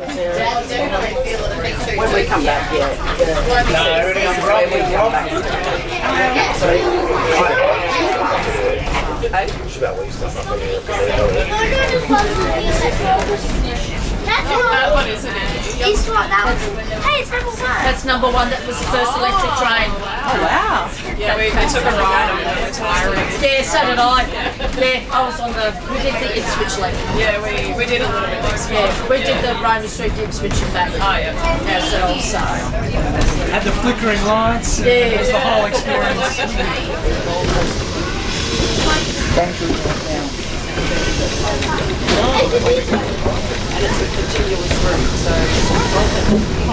When we come back, yeah. No, everything on the road when we come back. What is it? It's what that was. Hey, it's number 1. That's number 1. That was the first electric train. Oh, wow. Yeah, we took a ride on the ARHS. Yeah, so did I. Yeah, I was on the. We did the Ipswich link. Yeah, we did a little bit next week. Yeah, we did the Roma Street to Ipswich and back. Oh, yeah. Ourselves, so. Had the flickering lights. Yeah. It was the whole experience. And it's a continuous route, so it's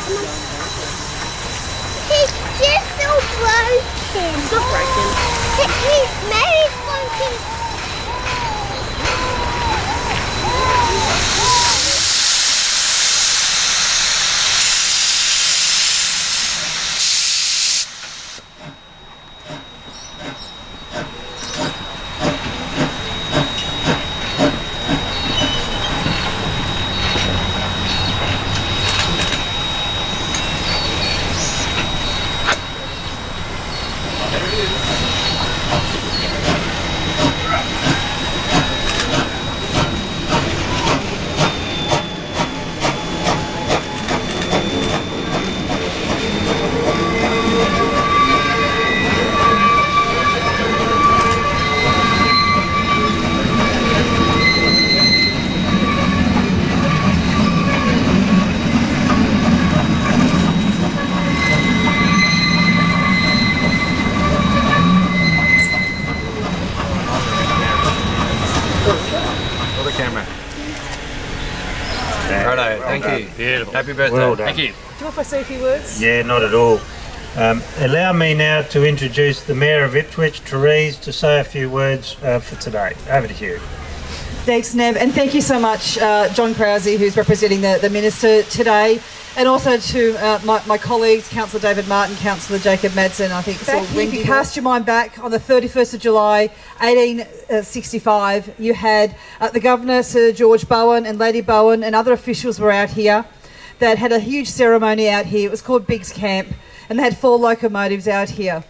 He's just so broken. It's not broken. He's Mary's broken. Righto, thank you. Beautiful. Happy birthday. Well done. Thank you. Do you want if I say a few words? Yeah, not at all. Allow me now to introduce the Mayor of Ipswich, Therese, to say a few words for today. Over to you. Thanks, Nev, and thank you so much, John Krause, who's representing the Minister today, and also to my colleagues, Councillor David Martin, Councillor Jacob Madsen. I think back here, if you cast your mind back on the 31st of July 1865, you had the Governor, Sir George Bowen, and Lady Bowen, and other officials were out here that had a huge ceremony out here. It was called Biggs Camp, and they had 4 locomotives out here.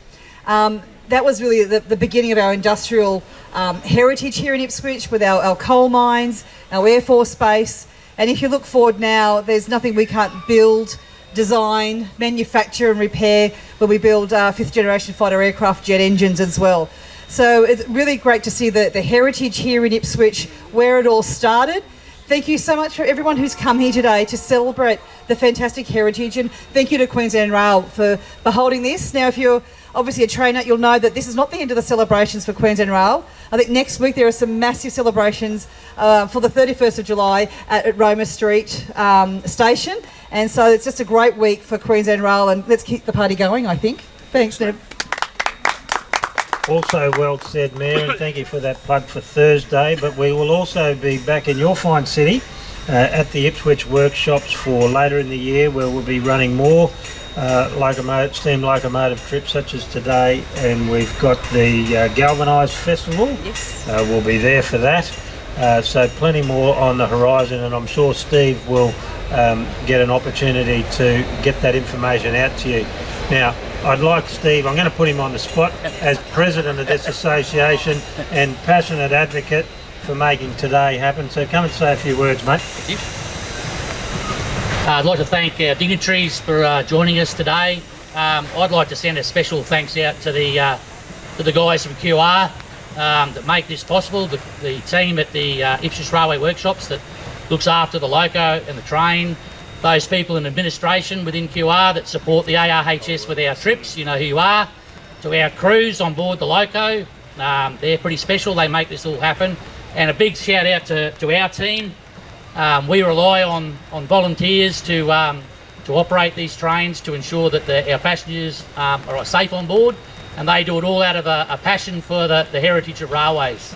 That was really the beginning of our industrial heritage here in Ipswich, with our coal mines, our Air Force Base. And if you look forward now, there's nothing we can't build, design, manufacture and repair when we build 5th generation fighter aircraft jet engines as well. So it's really great to see the heritage here in Ipswich, where it all started. Thank you so much for everyone who's come here today to celebrate the fantastic heritage, and thank you to Queensland Rail for holding this. Now, if you're obviously a trainer, you'll know that this is not the end of the celebrations for Queensland Rail. I think next week there are some massive celebrations for the 31st of July at Roma Street station, and so it's just a great week for Queensland Rail, and let's keep the party going, I think. Thanks, Neb. Also well said, Mayor, and thank you for that plug for Thursday. But we will also be back in your fine city at the Ipswich workshops for later in the year, where we'll be running more steam locomotive trips such as today, and we've got the Galvanised Festival. Yes. We'll be there for that. So plenty more on the horizon, and I'm sure Steve will get an opportunity to get that information out to you. Now, I'd like Steve, I'm going to put him on the spot as president of this association and passionate advocate for making today happen. So come and say a few words, mate. Thank you. I'd like to thank our dignitaries for joining us today. I'd like to send a special thanks out to the guys from QR that make this possible, the team at the Ipswich Railway Workshops that looks after the loco and the train, those people in administration within QR that support the ARHS with our trips, you know who you are, to our crews on board the loco. They're pretty special, they make this all happen. And a big shout out to our team. We rely on volunteers to operate these trains, to ensure that our passengers are safe on board, and they do it all out of a passion for the heritage of railways.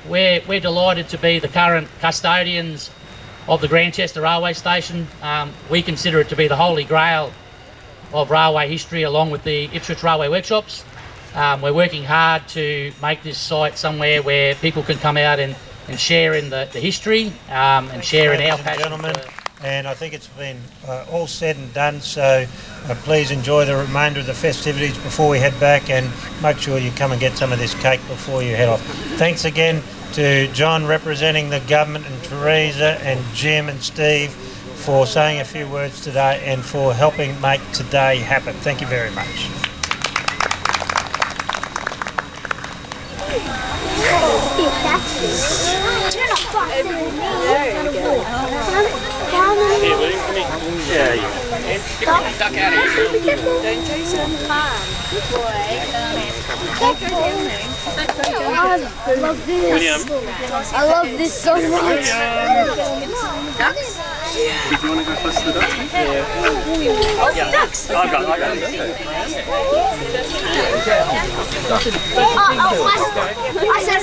We're delighted to be the current custodians of the Grandchester railway station. We consider it to be the holy grail of railway history, along with the Ipswich Railway Workshops. We're working hard to make this site somewhere where people can come out and share in the history and share in our passion. Gentlemen, and I think it's been all said and done, so please enjoy the remainder of the festivities before we head back, and make sure you come and get some of this cake before you head off. Thanks again to John representing the government, and Teresa and Jim and Steve for saying a few words today and for helping make today happen. Thank you very much. Duck out of here. Don't chase them. I love this so much. you want to go close to the ducks? Ducks. I got it. I said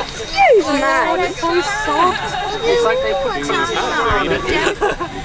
excuse me. It's so soft. It's like they put powder in it.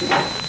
Yeah.